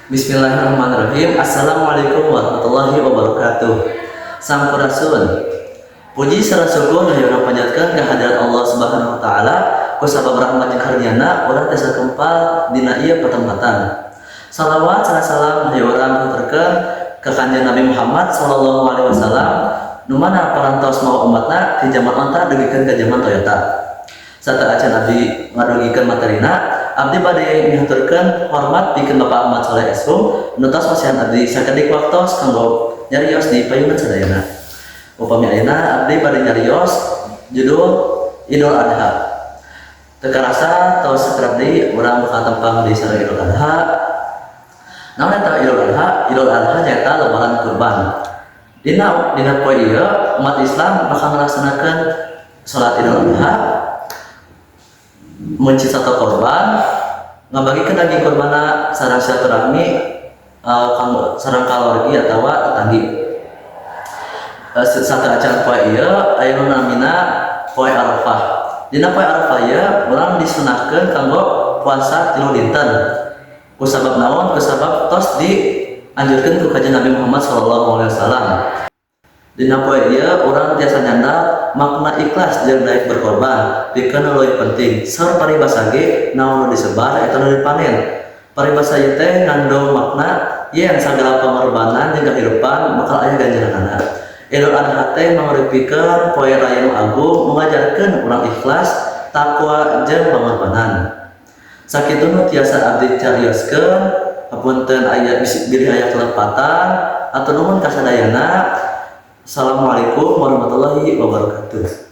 Bismillahirrahmanirrahim. Assalamualaikum warahmatullahi wabarakatuh. Sampurasun. Puji sareng syukur hayeuna panjatkeun ka hadirat Allah Subhanahu wa taala ku sabab rahmat jeung karunia-Na urang tiasa kempal dina ieu pertempatan. Salawat sareng salam hayeuna nuturkeun ka Kanjeng Nabi Muhammad sallallahu alaihi wasallam nu mana parantos mawa umatna ti zaman onta dugikeun ka zaman Toyota. Sarta acan abdi ngadugikeun materina, abdi bade mihaturkeun hormat pikeun Bapak Ahmad Saleh Esrum nu tos wasihan abdi sakedik waktos kanggo nyarios di payungan sadayana. Upami ayeuna abdi bade nyarios judul Idul Adha. Teu karasa tos sakrabdi urang bakal tempang di sareng Idul Adha. Naon eta Idul Adha? Idul Adha nyaeta lebaran kurban. Dina poe ieu umat Islam bakal ngalaksanakeun salat Idul Adha, mencit satu korban, ngabagikan daging korbanna sareng silaturahmi sareng kalorgi atawa tetanggi. Satu acara poe ieu aya nu namina poe Arafah. Dina poe Arafah ieu urang disunahkeun kanggo puasa 3 dinten. Ku sabab naon? Ku sabab tos dianjurkeun ku Kanjeng Nabi Muhammad sallallahu alaihi wasallam. Dina poe ieu urang tiasa nyanda makna ikhlas jeung daek berkorban pikeun leuwih penting sareng paribasa ge naon nu disebar eta nu dipanen. Paribasa ieu teh ngandung makna yen sagala pangorbanan jeung kahirupan bakal aya ganjaranna. Idul Adha teh mangrupikeun poe raya nu agung nu ngajarkeun urang ikhlas, takwa jeung pangorbanan. Sakituna tiasa abdi carioskeun hapunten aya bilih aya kelepatan atur nuhun kasadayana. Assalamualaikum warahmatullahi wabarakatuh.